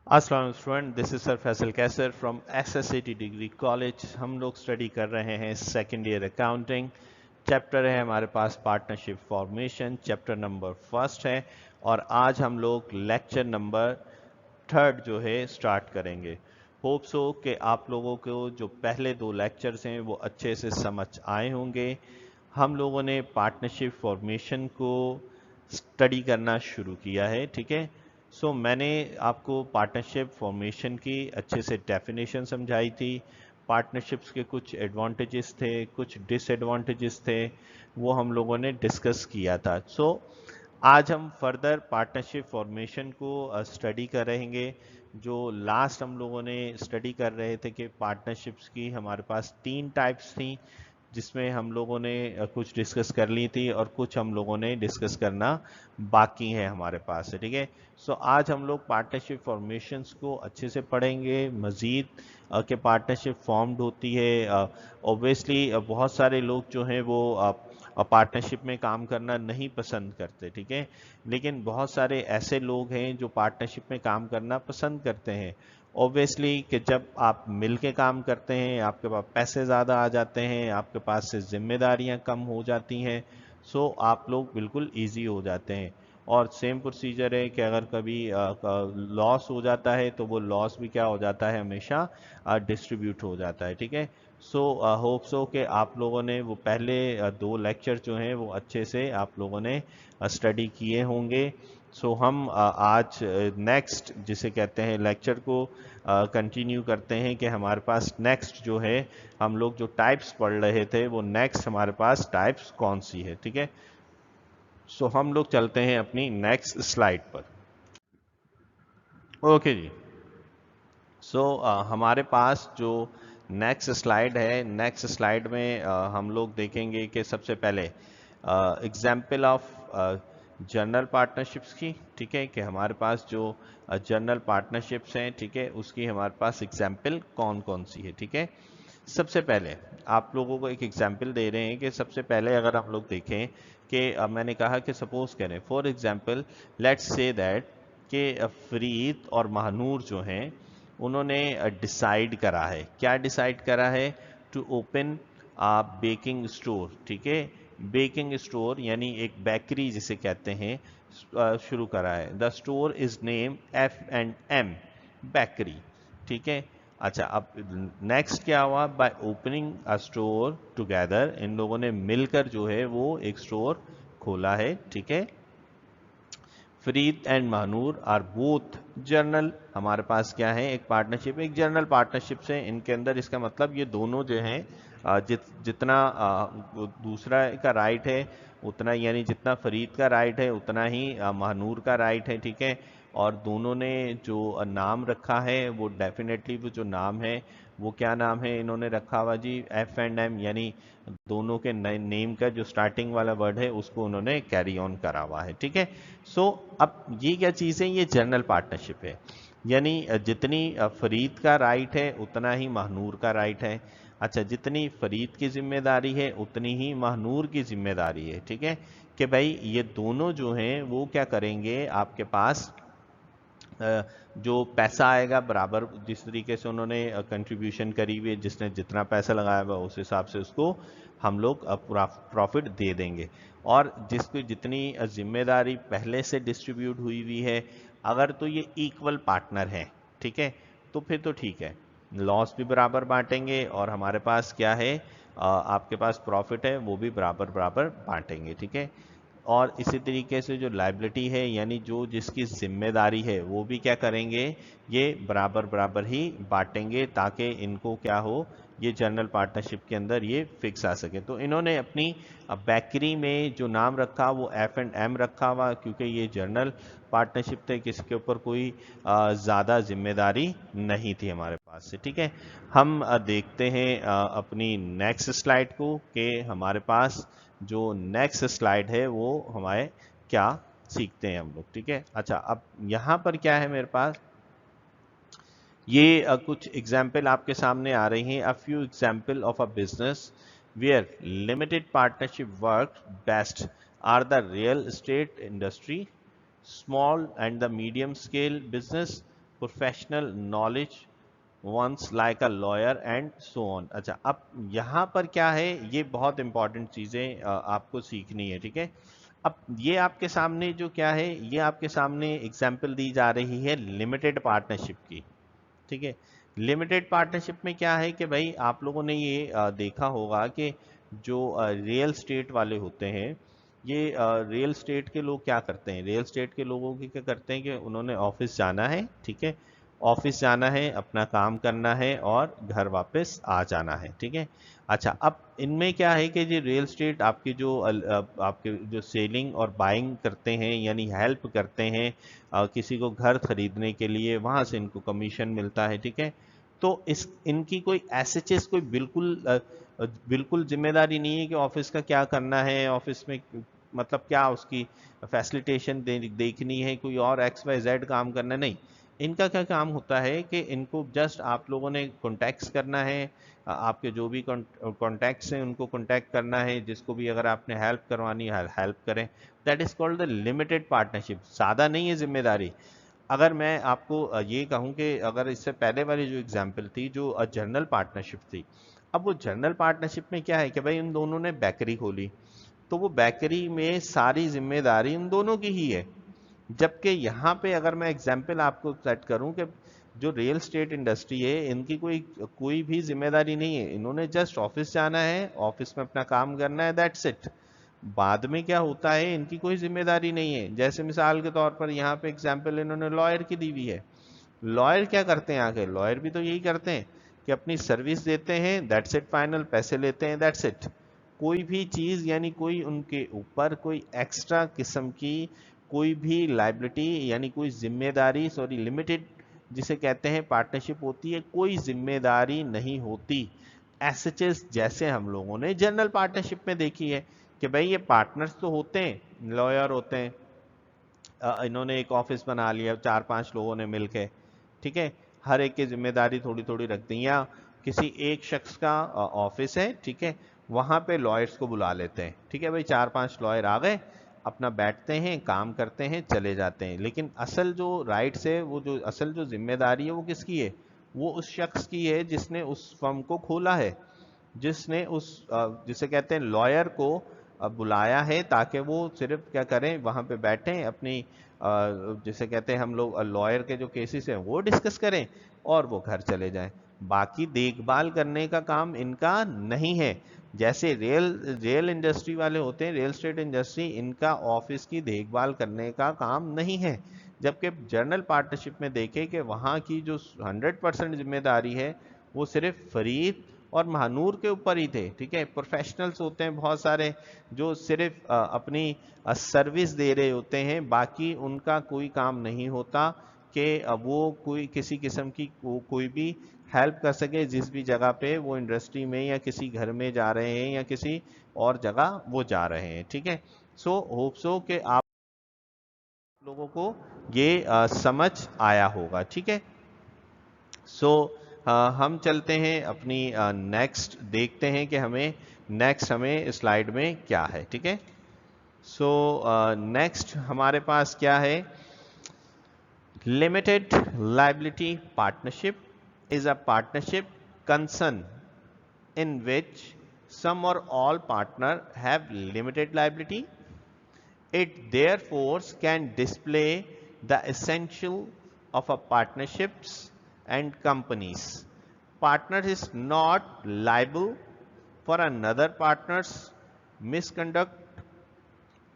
अस्सलाम student, this is sir Faisal Qaiser from SSCT degree college. हम लोग स्टडी कर रहे हैं सेकेंड ईयर अकाउंटिंग। चैप्टर है हमारे पास partnership formation, chapter number first है। और आज हम लोग लेक्चर नंबर थर्ड जो है स्टार्ट करेंगे। होप सो कि आप लोगों को जो पहले दो लेक्चर्स हैं वो अच्छे से समझ आए होंगे। हम लोगों ने पार्टनरशिप फॉर्मेशन को स्टडी करना शुरू किया है, ठीक है। मैंने आपको पार्टनरशिप फॉर्मेशन की अच्छे से डेफिनेशन समझाई थी। पार्टनरशिप्स के कुछ एडवांटेजेस थे, कुछ डिसएडवांटेजेस थे, वो हम लोगों ने डिस्कस किया था। आज हम फर्दर पार्टनरशिप फॉर्मेशन को स्टडी कर रहेंगे। जो लास्ट हम लोगों ने स्टडी कर रहे थे कि पार्टनरशिप्स की हमारे पास तीन टाइप्स थी, जिसमें हम लोगों ने कुछ डिस्कस कर ली थी और कुछ हम लोगों ने डिस्कस करना बाकी है हमारे पास है, ठीक है। आज हम लोग पार्टनरशिप फॉर्मेशंस को अच्छे से पढ़ेंगे मज़ीद कि पार्टनरशिप फॉर्म्ड होती है। ऑब्वियसली बहुत सारे लोग जो हैं वो पार्टनरशिप में काम करना नहीं पसंद करते, ठीक है। लेकिन बहुत सारे ऐसे लोग हैं जो पार्टनरशिप में काम करना पसंद करते हैं। ऑब्वियसली कि जब आप मिल के काम करते हैं आपके पास पैसे ज़्यादा आ जाते हैं, आपके पास से जिम्मेदारियां कम हो जाती हैं। आप लोग बिल्कुल इजी हो जाते हैं। और सेम प्रोसीजर है कि अगर कभी लॉस हो जाता है तो वो लॉस भी क्या हो जाता है, हमेशा डिस्ट्रीब्यूट हो जाता है, ठीक है। होप सो कि आप लोगों ने वो पहले दो लेक्चर जो हैं वो अच्छे से आप लोगों ने स्टडी किए होंगे। हम आज नेक्स्ट जिसे कहते हैं लेक्चर को कंटिन्यू करते हैं कि हमारे पास नेक्स्ट जो है हम लोग जो टाइप्स पढ़ रहे थे वो नेक्स्ट हमारे पास टाइप्स कौन सी है, ठीक है। हम लोग चलते हैं अपनी नेक्स्ट स्लाइड पर। ओके जी। हमारे पास जो नेक्स्ट स्लाइड है, नेक्स्ट स्लाइड में हम लोग देखेंगे कि सबसे पहले एग्जाम्पल ऑफ जनरल पार्टनरशिप्स की, ठीक है, कि हमारे पास जो जनरल पार्टनरशिप्स हैं, ठीक है, उसकी हमारे पास एग्जाम्पल कौन कौन सी है, ठीक है। सबसे पहले आप लोगों को एक एग्जाम्पल दे रहे हैं कि सबसे पहले अगर हम लोग देखें कि मैंने कहा कि सपोज करें for example let's say that कि फरीद और महानूर जो हैं उन्होंने डिसाइड करा है, क्या डिसाइड करा है, टू ओपन बेकिंग स्टोर, ठीक है। बेकिंग स्टोर यानी एक बेकरी जिसे कहते हैं, शुरू करा है। The store is name F&M bakery, ठीक है। अच्छा, अब नेक्स्ट क्या हुआ, by opening a store together, इन लोगों ने मिलकर जो है वो एक स्टोर खोला है, ठीक है। Farid and Mahnoor are both journal, हमारे पास क्या है, एक पार्टनरशिप, एक जर्नल पार्टनरशिप से इनके अंदर, इसका मतलब ये दोनों जो हैं जितना दूसरा का राइट है उतना, यानी जितना फरीद का राइट है उतना ही महानूर का राइट है, ठीक है। और दोनों ने जो नाम रखा है वो डेफिनेटली वो जो नाम है वो क्या नाम है इन्होंने रखा हुआ जी, F&M, यानी दोनों के नेम का जो स्टार्टिंग वाला वर्ड है उसको उन्होंने कैरी ऑन करा हुआ है, ठीक है। अब ये क्या चीज़ है, ये जनरल पार्टनरशिप है, यानी जितनी फरीद का राइट है उतना ही महानूर का राइट है। अच्छा, जितनी फरीद की जिम्मेदारी है उतनी ही महानूर की जिम्मेदारी है, ठीक है। कि भाई ये दोनों जो हैं वो क्या करेंगे, आपके पास जो पैसा आएगा बराबर, जिस तरीके से उन्होंने कंट्रीब्यूशन करी हुई है, जिसने जितना पैसा लगाया हुआ उस हिसाब से उसको हम लोग प्रॉफिट दे देंगे। और जिसकी जितनी जिम्मेदारी पहले से डिस्ट्रीब्यूट हुई हुई है, अगर तो ये इक्वल पार्टनर है, ठीक है, तो फिर तो ठीक है, लॉस भी बराबर बांटेंगे और हमारे पास क्या है, आपके पास प्रॉफिट है वो भी बराबर बराबर बांटेंगे, ठीक है। और इसी तरीके से जो लाइबिलिटी है, यानी जो जिसकी जिम्मेदारी है वो भी क्या करेंगे, ये बराबर बराबर ही बांटेंगे, ताकि इनको क्या हो, ये जनरल पार्टनरशिप के अंदर ये फिक्स आ सके। तो इन्होंने अपनी बेकरी में जो नाम रखा वो F&M रखा हुआ, क्योंकि ये जनरल पार्टनरशिप थे, किसके ऊपर कोई ज़्यादा जिम्मेदारी नहीं थी हमारे पास से, ठीक है। हम देखते हैं अपनी नेक्स्ट स्लाइड को कि हमारे पास जो नेक्स्ट स्लाइड है वो हमारे क्या सीखते हैं हम लोग, ठीक है। अच्छा, अब यहाँ पर क्या है मेरे पास, ये कुछ एग्जाम्पल आपके सामने आ रही हैं, a few example of a business where limited partnership work best are the real estate industry, small and the medium scale business, professional knowledge ones like a lawyer and so on. अच्छा, अब यहाँ पर क्या है, ये बहुत important चीज़ें आपको सीखनी है, ठीक है। अब ये आपके सामने जो क्या है, ये आपके सामने एग्जाम्पल दी जा रही है लिमिटेड पार्टनरशिप की, ठीक है। लिमिटेड पार्टनरशिप में क्या है कि भाई आप लोगों ने ये देखा होगा कि जो रियल स्टेट वाले होते हैं, ये रियल स्टेट के लोग क्या करते हैं, रियल स्टेट के लोगों की क्या करते हैं कि उन्होंने ऑफिस जाना है, ठीक है, ऑफिस जाना है, अपना काम करना है और घर वापस आ जाना है, ठीक है। अच्छा, अब इनमें क्या है कि जो रियल स्टेट आपके जो आपके जो सेलिंग और बाइंग करते हैं, यानी हेल्प करते हैं किसी को घर खरीदने के लिए, वहां से इनको कमीशन मिलता है, ठीक है। तो इस इनकी कोई एसएचएस कोई बिल्कुल जिम्मेदारी नहीं है कि ऑफिस का क्या करना है, ऑफिस में मतलब क्या उसकी फैसिलिटेशन देखनी है, कोई और एक्स वाई जेड काम करना, नहीं। इनका क्या काम होता है कि इनको जस्ट आप लोगों ने कॉन्टैक्ट्स करना है, आपके जो भी कॉन्टैक्ट्स हैं उनको कॉन्टैक्ट करना है, जिसको भी अगर आपने हेल्प करवानी है हेल्प करें। That is called the limited partnership. ज़्यादा नहीं है जिम्मेदारी। अगर मैं आपको ये कहूँ कि अगर इससे पहले वाली जो एग्जांपल थी, जो जनरल पार्टनरशिप थी, अब वो जनरल पार्टनरशिप में क्या है कि भाई इन दोनों ने बेकरी खोली, तो वो बेकरी में सारी जिम्मेदारी इन दोनों की ही है। जबकि यहाँ पे अगर मैं एग्जांपल आपको सेट करूं कि जो रियल स्टेट इंडस्ट्री है, इनकी कोई कोई भी जिम्मेदारी नहीं है, इन्होंने जस्ट ऑफिस जाना है, ऑफिस में अपना काम करना है, दैट्स इट। बाद में क्या होता है, इनकी कोई जिम्मेदारी नहीं है। जैसे मिसाल के तौर पर यहाँ पे एग्जांपल इन्होंने लॉयर की दी हुई है। लॉयर क्या करते हैं आगे, लॉयर भी तो यही करते हैं कि अपनी सर्विस देते हैं, दैट्स इट, फाइनल पैसे लेते हैं, दैट्स इट। कोई भी चीज यानी कोई उनके ऊपर कोई एक्स्ट्रा किस्म की कोई भी लाइबिलिटी यानी कोई जिम्मेदारी, सॉरी लिमिटेड जिसे कहते हैं पार्टनरशिप होती है, कोई जिम्मेदारी नहीं होती। एसएचएस जैसे हम लोगों ने जनरल पार्टनरशिप में देखी है कि भाई ये पार्टनर्स तो होते हैं, लॉयर होते हैं, इन्होंने एक ऑफिस बना लिया 4-5 लोगों ने मिलके, ठीक है, हर एक की जिम्मेदारी थोड़ी थोड़ी रख दी, या किसी एक शख्स का ऑफिस है, ठीक है, वहां पे लॉयर्स को बुला लेते हैं, ठीक है भाई 4-5 लॉयर आ गए, अपना बैठते हैं, काम करते हैं, चले जाते हैं। लेकिन असल जो राइट्स है, वो जो असल जो जिम्मेदारी है, वो किसकी है, वो उस शख्स की है जिसने उस फर्म को खोला है, जिसने उस जिसे कहते हैं लॉयर को बुलाया है, ताकि वो सिर्फ क्या करें, वहां पे बैठें, अपनी जिसे कहते हैं हम लोग लॉयर के जो केसेस हैं वो डिस्कस करें और वो घर चले जाएं। बाकी देखभाल करने का काम इनका नहीं है। जैसे रियल रियल इंडस्ट्री वाले होते हैं, रियल स्टेट इंडस्ट्री, इनका ऑफिस की देखभाल करने का काम नहीं है। जबकि जनरल पार्टनरशिप में देखें कि वहाँ की जो 100% जिम्मेदारी है, वो सिर्फ फरीद और महानूर के ऊपर ही थे, ठीक है। प्रोफेशनल्स होते हैं बहुत सारे जो सिर्फ अपनी सर्विस दे रहे होते हैं, बाकी उनका कोई काम नहीं होता कि वो कोई किसी किस्म की कोई भी हेल्प कर सके, जिस भी जगह पे वो इंडस्ट्री में या किसी घर में जा रहे हैं या किसी और जगह वो जा रहे हैं, ठीक है। सो होप सो कि आप लोगों को ये समझ आया होगा, ठीक है। सो हम चलते हैं अपनी नेक्स्ट, देखते हैं कि हमें स्लाइड में क्या है, ठीक है। सो नेक्स्ट हमारे पास क्या है, limited liability partnership is a partnership concern in which some or all partner have limited liability. It therefore can display the essential of a partnerships and companies. Partner is not liable for another partner's misconduct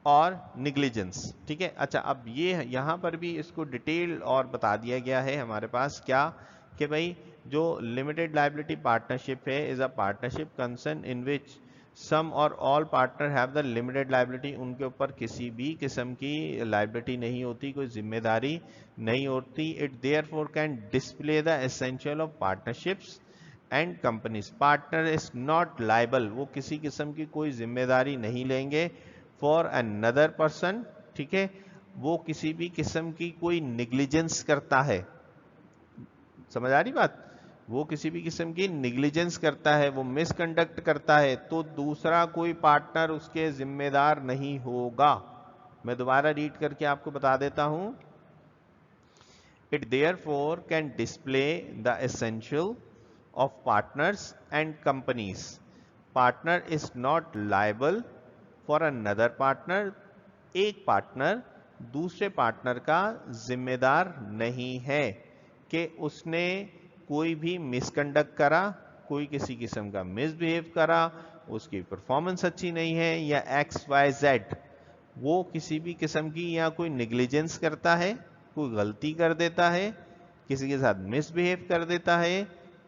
और negligence, ठीक है। अच्छा, अब ये यहाँ पर भी इसको डिटेल और बता दिया गया है हमारे पास क्या, कि भाई जो लिमिटेड लाइबिलिटी पार्टनरशिप है is a partnership concern in which some or all partner have the limited liability, उनके ऊपर किसी भी किस्म की लाइबिलिटी नहीं होती, कोई जिम्मेदारी नहीं होती। It therefore can display the essential of partnerships and companies. Partner is not liable, वो किसी किस्म की कोई जिम्मेदारी नहीं लेंगे फॉर अनदर पर्सन, ठीक है। वो किसी भी किस्म की कोई निग्लिजेंस करता है, समझ आ रही बात, वो किसी भी किस्म की निग्लिजेंस करता है, वो मिसकंडक्ट करता है, तो दूसरा कोई पार्टनर उसके जिम्मेदार नहीं होगा। मैं दोबारा रीड करके आपको बता देता हूं, It therefore can display the essential of partners and companies. Partner is not liable for another partner. एक पार्टनर दूसरे पार्टनर का जिम्मेदार नहीं है कि उसने कोई भी मिसकंडक्ट करा, कोई किसी किस्म का मिसबिहेव करा, उसकी परफॉर्मेंस अच्छी नहीं है, या XYZ वो किसी भी किस्म की या कोई निग्लिजेंस करता है, कोई गलती कर देता है, किसी के साथ मिसबिहेव कर देता है,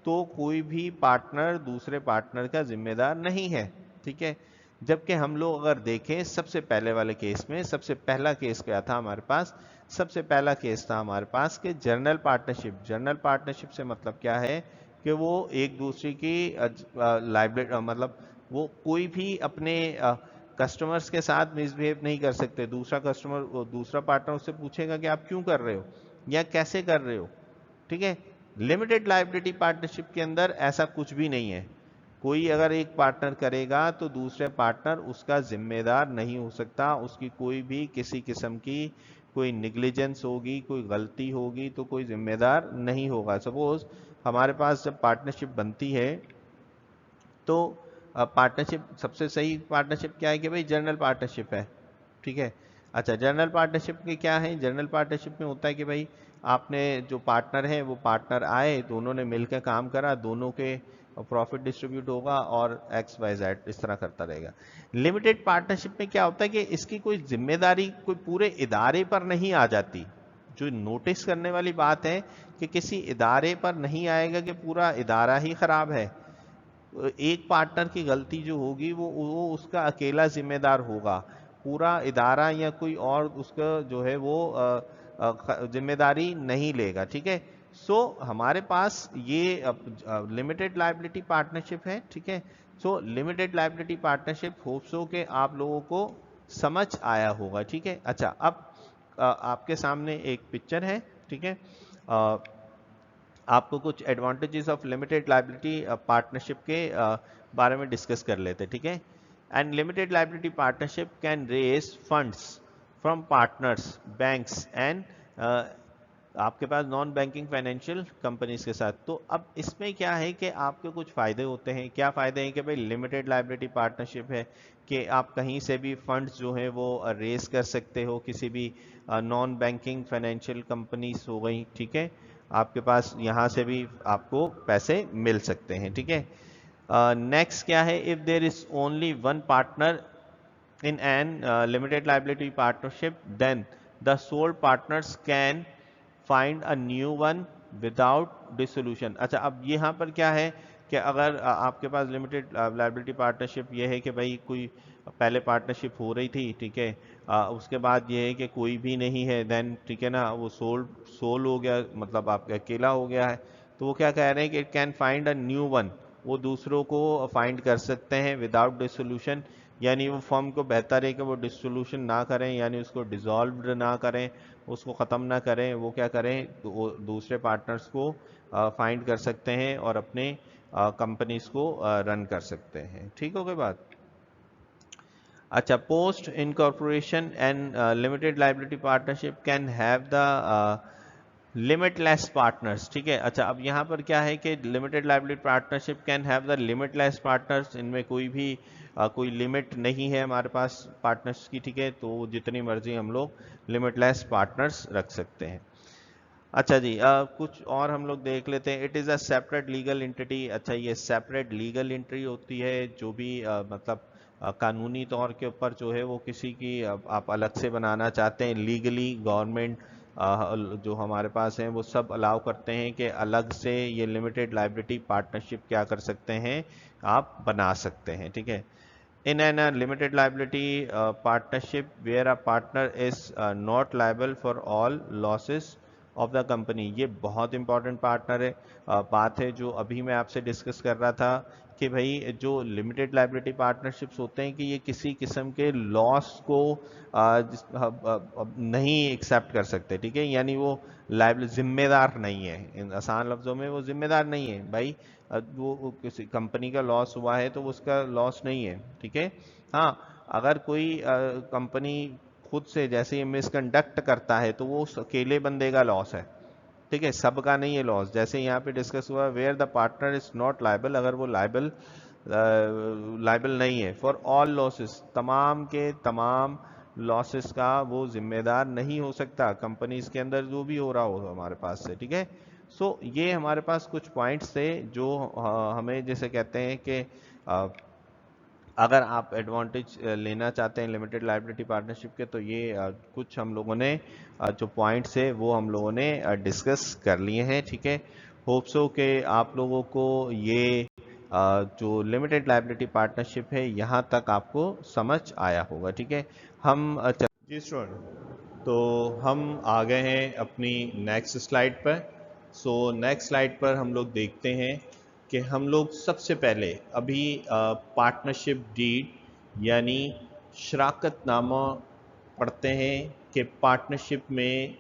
तो कोई भी पार्टनर दूसरे पार्टनर का जिम्मेदार नहीं है, ठीक है। जबकि हम लोग अगर देखें सबसे पहले वाले केस में, सबसे पहला केस क्या था हमारे पास, सबसे पहला केस था हमारे पास कि जर्नल पार्टनरशिप। जर्नल पार्टनरशिप से मतलब क्या है कि वो एक दूसरे की लाइबिलिटी, मतलब वो कोई भी अपने कस्टमर्स के साथ मिसबिहेव नहीं कर सकते। दूसरा कस्टमर, दूसरा पार्टनर उससे पूछेगा कि आप क्यों कर रहे हो या कैसे कर रहे हो, ठीक है। लिमिटेड लाइबिलिटी पार्टनरशिप के अंदर ऐसा कुछ भी नहीं है। कोई अगर एक पार्टनर करेगा तो दूसरे पार्टनर उसका जिम्मेदार नहीं हो सकता। उसकी कोई भी किसी किस्म की कोई निग्लिजेंस होगी, कोई गलती होगी तो कोई जिम्मेदार नहीं होगा। सपोज हमारे पास जब पार्टनरशिप बनती है तो पार्टनरशिप, सबसे सही पार्टनरशिप क्या है कि भाई जर्नल पार्टनरशिप है, ठीक है। अच्छा, जर्नल पार्टनरशिप के क्या है, जर्नल पार्टनरशिप में होता है कि भाई आपने जो पार्टनर है वो पार्टनर आए, दोनों ने मिलकर काम करा, दोनों के प्रॉफिट डिस्ट्रीब्यूट होगा और XYZ इस तरह करता रहेगा। लिमिटेड पार्टनरशिप में क्या होता है कि इसकी कोई जिम्मेदारी कोई पूरे इदारे पर नहीं आ जाती। जो नोटिस करने वाली बात है कि किसी इदारे पर नहीं आएगा कि पूरा इदारा ही खराब है। एक पार्टनर की गलती जो होगी वो उसका अकेला जिम्मेदार होगा, पूरा इदारा या कोई और उसका जो है वो जिम्मेदारी नहीं लेगा, ठीक है। सो हमारे पास ये लिमिटेड लाइबिलिटी पार्टनरशिप है, ठीक है। सो limited liability partnership hope so के आप लोगों को समझ आया होगा, ठीक है। अच्छा, अब आपके सामने एक पिक्चर है, ठीक है। आपको कुछ advantages of limited liability partnership के बारे में डिस्कस कर लेते, ठीक है। And limited liability partnership can raise funds from partners, banks and आपके पास नॉन बैंकिंग फाइनेंशियल कंपनीज के साथ। तो अब इसमें क्या है कि आपके कुछ फायदे होते हैं। क्या फायदे हैं कि भाई लिमिटेड लाइबिलिटी पार्टनरशिप है कि आप कहीं से भी फंड्स जो है वो रेज कर सकते हो, किसी भी नॉन बैंकिंग फाइनेंशियल कंपनीज हो गई, ठीक है, आपके पास यहाँ से भी आपको पैसे मिल सकते हैं, ठीक है। नेक्स्ट क्या है, if there is only one partner in an limited liability partnership, then the sole partners can find a new one without dissolution। अच्छा, अब यहाँ पर क्या है कि अगर आपके पास लिमिटेड लाइबिलिटी पार्टनरशिप ये है कि भाई कोई पहले पार्टनरशिप हो रही थी, ठीक है, उसके बाद ये है कि कोई भी नहीं है, देन ठीक है ना, वो सोल हो गया, मतलब आपका अकेला हो गया है, तो वो क्या कह रहे हैं कि it can find a new one, वो दूसरों को फाइंड कर सकते हैं विदाउट डिसोल्यूशन। यानी वो फर्म को बेहतर है कि वो डिसोल्यूशन ना करें, यानी उसको डिसॉल्व ना करें, उसको ख़त्म ना करें, वो क्या करें, तो वो दूसरे पार्टनर्स को फाइंड कर सकते हैं और अपने कंपनीज को रन कर सकते हैं, ठीक हो गई बात। अच्छा, post incorporation and limited liability partnership can have the limitless partners, ठीक है। अच्छा, अब यहाँ पर क्या है कि limited liability partnership can have the limitless partners, इनमें कोई भी कोई लिमिट नहीं है हमारे पास पार्टनर्स की, ठीक है, तो जितनी मर्जी हम लोग लिमिटलेस पार्टनर्स रख सकते हैं। अच्छा जी, कुछ और हम लोग देख लेते हैं। It is a separate legal entity. अच्छा, ये सेपरेट लीगल एंटिटी होती है जो भी मतलब कानूनी तौर के ऊपर जो है वो किसी की आप अलग से बनाना चाहते हैं, लीगली गवर्नमेंट जो हमारे पास हैं वो सब अलाउ करते हैं कि अलग से ये लिमिटेड लाइबिलिटी पार्टनरशिप क्या कर सकते हैं, आप बना सकते हैं, ठीक है। In an limited liability partnership where a partner is not liable for all losses of the company, ये बहुत इंपॉर्टेंट पार्टनर है, बात है जो अभी मैं आपसे डिस्कस कर रहा था कि भाई जो लिमिटेड लाइबिलिटी पार्टनरशिप्स होते हैं कि ये किसी किस्म के लॉस को नहीं एक्सेप्ट कर सकते, ठीक है, यानी वो लाइबिल जिम्मेदार नहीं है, इन आसान लफ्जों में वो जिम्मेदार नहीं है भाई। वो किसी कंपनी का लॉस हुआ है तो उसका लॉस नहीं है, ठीक है। हाँ, अगर कोई कंपनी खुद से जैसे ये मिसकंडक्ट करता है तो वो उस अकेले बंदे का लॉस है, ठीक है, सबका नहीं है लॉस। जैसे यहाँ पे डिस्कस हुआ where the partner is not liable, अगर वो लायबल नहीं है फॉर ऑल लॉसेस, तमाम के तमाम लॉसेस का वो जिम्मेदार नहीं हो सकता कंपनीज के अंदर जो भी हो रहा हो हमारे पास से। ठीक है, सो ये हमारे पास कुछ पॉइंट्स थे जो हमें जैसे कहते हैं कि अगर आप एडवांटेज लेना चाहते हैं लिमिटेड लायबिलिटी पार्टनरशिप के, तो ये कुछ हम लोगों ने जो पॉइंट्स है वो हम लोगों ने डिस्कस कर लिए हैं। ठीक है, होप सो कि आप लोगों को ये जो लिमिटेड लायबिलिटी पार्टनरशिप है यहाँ तक आपको समझ आया होगा। ठीक है, हम जी स्टूडेंट, तो हम आ गए हैं अपनी नेक्स्ट स्लाइड पर। सो नेक्स्ट स्लाइड पर हम लोग देखते हैं कि हम लोग सबसे पहले अभी पार्टनरशिप डीड यानी शराकतनामा पढ़ते हैं कि पार्टनरशिप में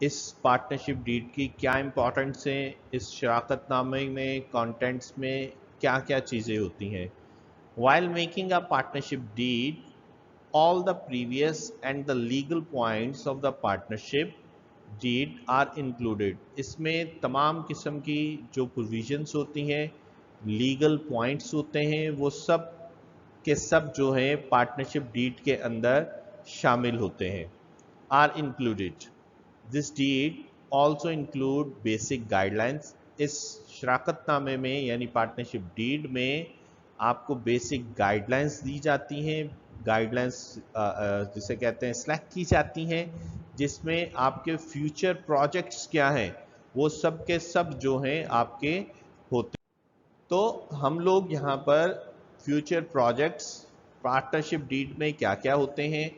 इस पार्टनरशिप डीड की क्या इंपॉर्टेंस है, इस शराकतनामे में कंटेंट्स में क्या क्या चीज़ें होती हैं। While making a partnership deed, all the previous and the legal points of the partnership deed are included। इसमें तमाम किस्म की जो प्रोविजंस होती हैं, लीगल पॉइंट्स होते हैं, वो सब के सब जो है पार्टनरशिप डीड के अंदर शामिल होते हैं। Are included, this deed also include basic guidelines. इस शराकतनामे में यानी पार्टनरशिप डीड में आपको बेसिक गाइडलाइंस दी जाती हैं, गाइडलाइंस जिसे कहते हैं सेलेक्ट की जाती हैं, जिसमें आपके फ्यूचर प्रोजेक्ट्स क्या हैं वो सब के सब जो हैं आपके होते हैं। तो हम लोग यहाँ पर फ्यूचर प्रोजेक्ट्स पार्टनरशिप डीड में क्या क्या होते हैं,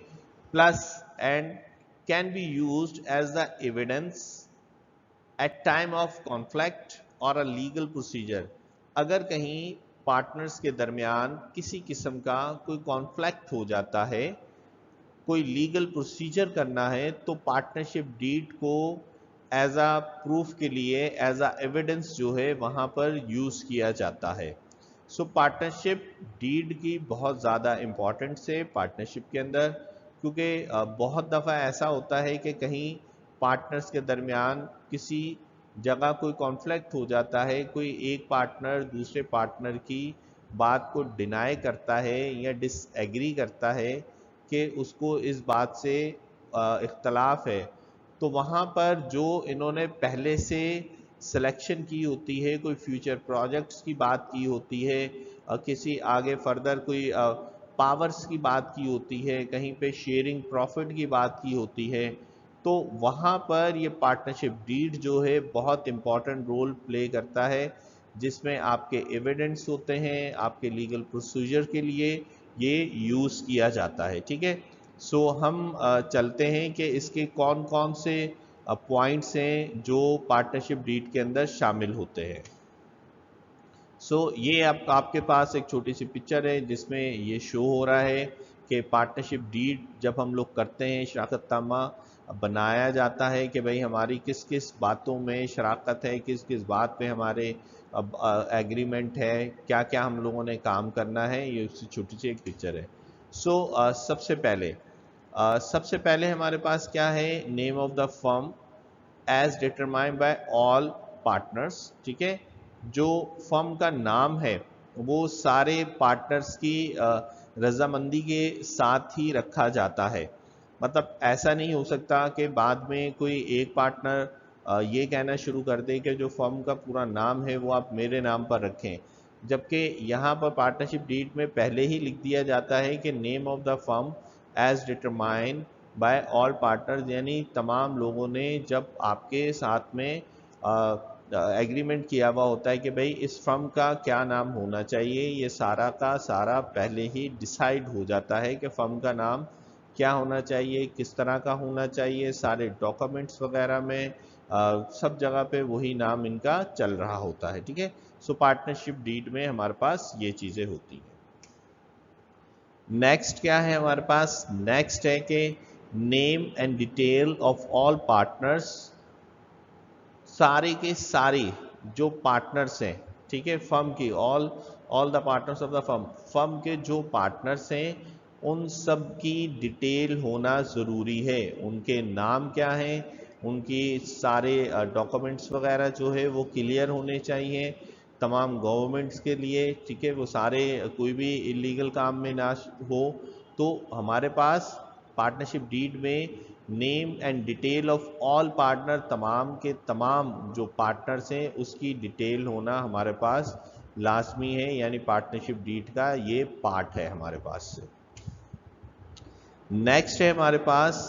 plus and can be used as the evidence at time of conflict और अ लीगल प्रोसीजर। अगर कहीं पार्टनर्स के दरमियान किसी किस्म का कोई कॉन्फ्लिक्ट हो जाता है, कोई लीगल प्रोसीजर करना है, तो पार्टनरशिप डीड को एज अ प्रूफ के लिए एज अ एविडेंस जो है वहाँ पर यूज़ किया जाता है। सो पार्टनरशिप डीड की बहुत ज़्यादा इम्पॉर्टेंस है पार्टनरशिप के अंदर, क्योंकि बहुत दफ़ा ऐसा होता है कि कहीं पार्टनर्स के दरमियान किसी जगह कोई कॉन्फ्लिक्ट हो जाता है, कोई एक पार्टनर दूसरे पार्टनर की बात को डिनाई करता है या डिसएग्री करता है कि उसको इस बात से इख्तलाफ है, तो वहाँ पर जो इन्होंने पहले से सिलेक्शन की होती है, कोई फ्यूचर प्रोजेक्ट्स की बात की होती है, किसी आगे फर्दर कोई पावर्स की बात की होती है, कहीं पे शेयरिंग प्रॉफिट की बात की होती है, तो वहाँ पर ये पार्टनरशिप डीड जो है बहुत इम्पॉर्टेंट रोल प्ले करता है, जिसमें आपके एविडेंस होते हैं, आपके लीगल प्रोसीजर के लिए ये यूज़ किया जाता है। ठीक है, सो हम चलते हैं कि इसके कौन कौन से पॉइंट्स हैं जो पार्टनरशिप डीड के अंदर शामिल होते हैं। सो ये आपके पास एक छोटी सी पिक्चर है जिसमें ये शो हो रहा है कि पार्टनरशिप डीड जब हम लोग करते हैं, शराकतनामा बनाया जाता है कि भाई हमारी किस किस बातों में शराकत है, किस किस बात पे हमारे एग्रीमेंट है, क्या क्या हम लोगों ने काम करना है, ये उसकी छोटी सी एक पिक्चर है। सो सबसे पहले हमारे पास क्या है, name of the firm as determined by all partners. ठीक है, जो फर्म का नाम है वो सारे पार्टनर्स की रजामंदी के साथ ही रखा जाता है। मतलब ऐसा नहीं हो सकता कि बाद में कोई एक पार्टनर ये कहना शुरू कर दे कि जो फर्म का पूरा नाम है वो आप मेरे नाम पर रखें, जबकि यहाँ पर पार्टनरशिप डीड में पहले ही लिख दिया जाता है कि name of the firm as determined by all partners, यानी तमाम लोगों ने जब आपके साथ में एग्रीमेंट किया हुआ होता है कि भाई इस फर्म का क्या नाम होना चाहिए, ये सारा का सारा पहले ही डिसाइड हो जाता है कि फर्म का नाम क्या होना चाहिए, किस तरह का होना चाहिए, सारे डॉक्यूमेंट्स वगैरह में सब जगह पे वही नाम इनका चल रहा होता है। ठीक है, सो पार्टनरशिप डीड में हमारे पास ये चीज़ें होती हैं। नेक्स्ट क्या है हमारे पास, नेक्स्ट है कि name and detail of all partners, सारे के सारे जो पार्टनर्स हैं, ठीक है, फर्म की all the partners of the firm, firm के जो पार्टनर्स हैं उन सब की डिटेल होना ज़रूरी है। उनके नाम क्या हैं, उनकी सारे डॉक्यूमेंट्स वगैरह जो है वो क्लियर होने चाहिए तमाम गवर्नमेंट्स के लिए, ठीक है, वो सारे कोई भी इलीगल काम में ना हो। तो हमारे पास पार्टनरशिप डीड में name and detail of all partner, तमाम के तमाम जो पार्टनर्स हैं उसकी डिटेल होना हमारे पास लाजमी है, यानी पार्टनरशिप डीड का ये पार्ट है हमारे पास से। नेक्स्ट है हमारे पास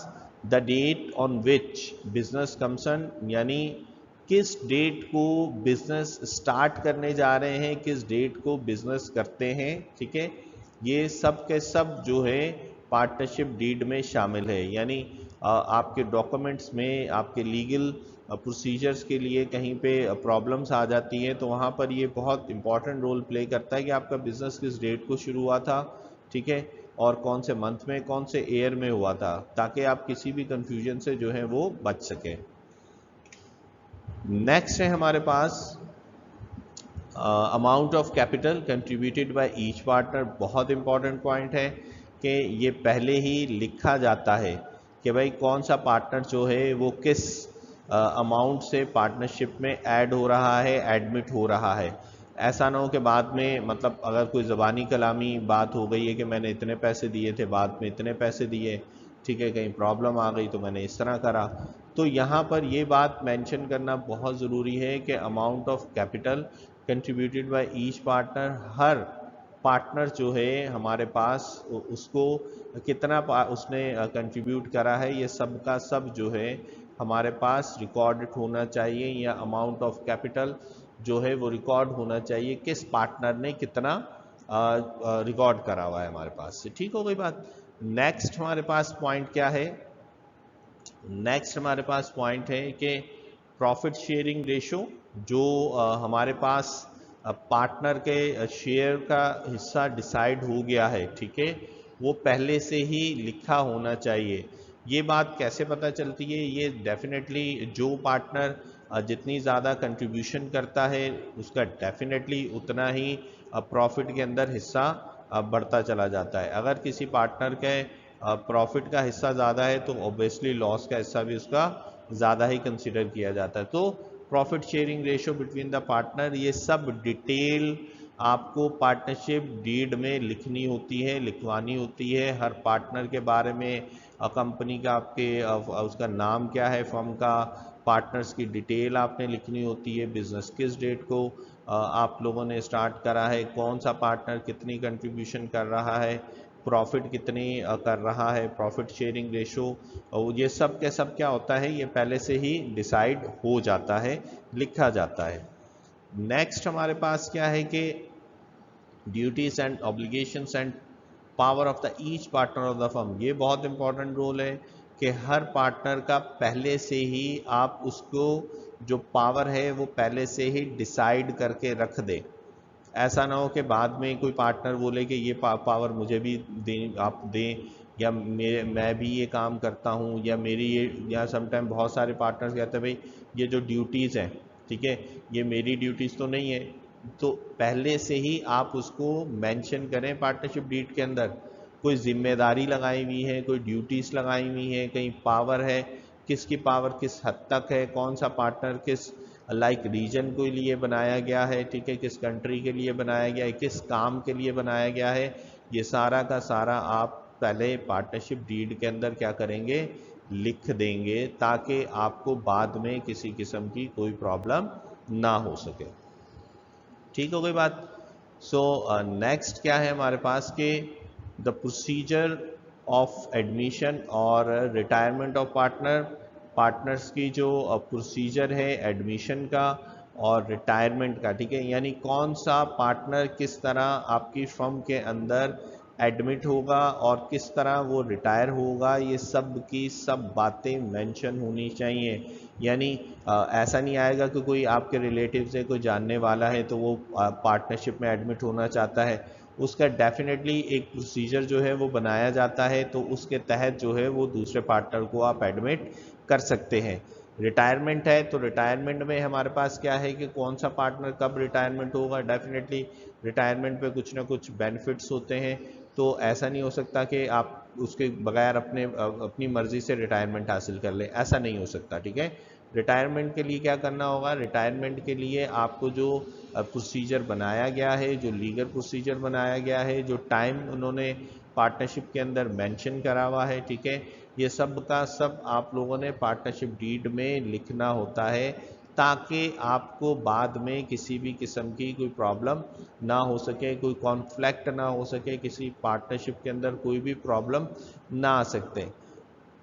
the date on which business concern, यानी किस डेट को बिजनेस स्टार्ट करने जा रहे हैं, किस डेट को बिजनेस करते हैं, ठीक है। ये सब के सब जो है पार्टनरशिप डीड में शामिल है, यानी आपके डॉक्यूमेंट्स में आपके लीगल प्रोसीजर्स के लिए कहीं पे प्रॉब्लम्स आ जाती हैं तो वहाँ पर ये बहुत इंपॉर्टेंट रोल प्ले करता है कि आपका बिजनेस किस डेट को शुरू हुआ था, ठीक है, और कौन से मंथ में, कौन से ईयर में हुआ था, ताकि आप किसी भी कंफ्यूजन से जो है वो बच सकें। नेक्स्ट है हमारे पास amount of capital contributed by each partner. बहुत इंपॉर्टेंट पॉइंट है कि ये पहले ही लिखा जाता है कि भाई कौन सा पार्टनर जो है वो किस अमाउंट से पार्टनरशिप में ऐड हो रहा है, एडमिट हो रहा है। ऐसा ना हो कि बाद में, मतलब अगर कोई ज़बानी कलामी बात हो गई है कि मैंने इतने पैसे दिए थे, बाद में इतने पैसे दिए, ठीक है, कहीं प्रॉब्लम आ गई तो मैंने इस तरह करा। तो यहाँ पर ये बात मेंशन करना बहुत ज़रूरी है कि amount of capital contributed by each partner, her partner जो है हमारे पास उसको कितना उसने कंट्रीब्यूट करा है, ये सब का सब जो है हमारे पास रिकॉर्डेड होना चाहिए, या अमाउंट ऑफ कैपिटल जो है वो रिकॉर्ड होना चाहिए किस पार्टनर ने कितना रिकॉर्ड करा हुआ है हमारे पास से। ठीक हो गई बात। नेक्स्ट हमारे पास पॉइंट क्या है? नेक्स्ट हमारे पास पॉइंट है कि प्रॉफिट शेयरिंग रेशो, जो हमारे पास पार्टनर के शेयर का हिस्सा डिसाइड हो गया है, ठीक है, वो पहले से ही लिखा होना चाहिए। ये बात कैसे पता चलती है? ये डेफिनेटली जो पार्टनर जितनी ज़्यादा कंट्रीब्यूशन करता है उसका डेफिनेटली उतना ही प्रॉफिट के अंदर हिस्सा बढ़ता चला जाता है। अगर किसी पार्टनर के प्रॉफिट का हिस्सा ज़्यादा है तो ऑब्वियसली लॉस का हिस्सा भी उसका ज़्यादा ही कंसिडर किया जाता है। तो profit sharing ratio between the partner, ये सब डिटेल आपको पार्टनरशिप डीड में लिखनी होती है, लिखवानी होती है हर पार्टनर के बारे में। कंपनी का आपके उसका नाम क्या है, फर्म का, पार्टनर्स की डिटेल आपने लिखनी होती है, बिजनेस किस डेट को आप लोगों ने स्टार्ट करा है, कौन सा पार्टनर कितनी कंट्रीब्यूशन कर रहा है, प्रॉफिट कितनी कर रहा है, प्रॉफिट शेयरिंग रेशो, ये सब के सब क्या होता है, ये पहले से ही डिसाइड हो जाता है, लिखा जाता है। नेक्स्ट हमारे पास क्या है कि duties and obligations and power of the each partner of the firm. ये बहुत इंपॉर्टेंट रोल है कि हर पार्टनर का पहले से ही आप उसको जो पावर है वो पहले से ही डिसाइड करके रख दे। ऐसा ना हो कि बाद में कोई पार्टनर बोले कि ये पावर मुझे भी दें, आप दें, या मैं भी ये काम करता हूँ, या मेरी ये, या समटाइम बहुत सारे पार्टनर्स कहते हैं भाई ये जो ड्यूटीज़ हैं, ठीक है, ये मेरी ड्यूटीज़ तो नहीं है। तो पहले से ही आप उसको मेंशन करें पार्टनरशिप डीड के अंदर, कोई जिम्मेदारी लगाई हुई है, कोई ड्यूटीज़ लगाई हुई है, कहीं पावर है, किसकी पावर किस हद तक है, कौन सा पार्टनर किस लाइक रीजन के लिए बनाया गया है, ठीक है, किस कंट्री के लिए बनाया गया है, किस काम के लिए बनाया गया है, ये सारा का सारा आप पहले पार्टनरशिप डीड के अंदर क्या करेंगे, लिख देंगे, ताकि आपको बाद में किसी किस्म की कोई प्रॉब्लम ना हो सके। ठीक हो गई बात। सो नेक्स्ट क्या है हमारे पास कि द प्रोसीजर ऑफ एडमिशन और रिटायरमेंट ऑफ पार्टनर, पार्टनर्स की जो प्रोसीजर है एडमिशन का और रिटायरमेंट का, ठीक है, यानी कौन सा पार्टनर किस तरह आपकी फर्म के अंदर एडमिट होगा और किस तरह वो रिटायर होगा, ये सब की सब बातें मेंशन होनी चाहिए। यानी ऐसा नहीं आएगा कि कोई आपके रिलेटिव से कोई जानने वाला है तो वो पार्टनरशिप में एडमिट होना चाहता है, उसका डेफिनेटली एक प्रोसीजर जो है वो बनाया जाता है, तो उसके तहत जो है वो दूसरे पार्टनर को आप एडमिट कर सकते हैं। रिटायरमेंट है तो रिटायरमेंट में हमारे पास क्या है कि कौन सा पार्टनर कब रिटायरमेंट होगा, डेफिनेटली रिटायरमेंट पे कुछ ना कुछ बेनिफिट्स होते हैं। तो ऐसा नहीं हो सकता कि आप اس کے بغیر اپنی مرضی سے ریٹائرمنٹ حاصل کر لیں، ایسا نہیں ہو سکتا، ٹھیک ہے۔ ریٹائرمنٹ کے لیے کیا کرنا ہوگا؟ ریٹائرمنٹ کے لیے آپ کو جو پروسیجر بنایا گیا ہے، جو لیگل پروسیجر بنایا گیا ہے، جو ٹائم انہوں نے پارٹنرشپ کے اندر مینشن کرا ہوا ہے، ٹھیک ہے، یہ سب کا سب آپ لوگوں نے پارٹنرشپ ڈیڈ میں لکھنا ہوتا ہے، تاکہ آپ کو بعد میں کسی بھی قسم کی کوئی پرابلم نہ ہو سکے، کوئی کانفلکٹ نہ ہو سکے، کسی پارٹنرشپ کے اندر کوئی بھی پرابلم نہ آ سکتے۔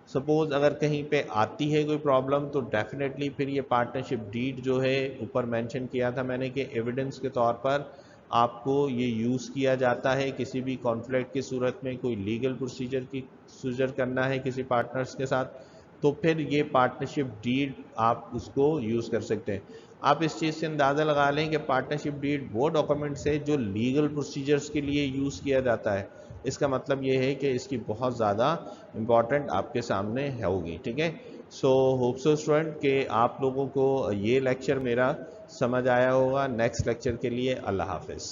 سپوز اگر کہیں پہ آتی ہے کوئی پرابلم تو ڈیفینیٹلی پھر یہ پارٹنرشپ ڈیڈ جو ہے، اوپر مینشن کیا تھا میں نے کہ ایویڈنس کے طور پر آپ کو یہ یوز کیا جاتا ہے کسی بھی کانفلکٹ کی صورت میں، کوئی لیگل پروسیجر کرنا ہے کسی پارٹنرز کے ساتھ، تو پھر یہ پارٹنرشپ ڈیڈ آپ اس کو یوز کر سکتے ہیں۔ آپ اس چیز سے اندازہ لگا لیں کہ پارٹنرشپ ڈیڈ وہ ڈاکومنٹس ہے جو لیگل پروسیجرز کے لیے یوز کیا جاتا ہے۔ اس کا مطلب یہ ہے کہ اس کی بہت زیادہ امپورٹنٹ آپ کے سامنے ہوگی، ٹھیک ہے۔ سو ہوپ سو اسٹوڈنٹ کہ آپ لوگوں کو یہ لیکچر میرا سمجھ آیا ہوگا۔ نیکسٹ لیکچر کے لیے اللہ حافظ۔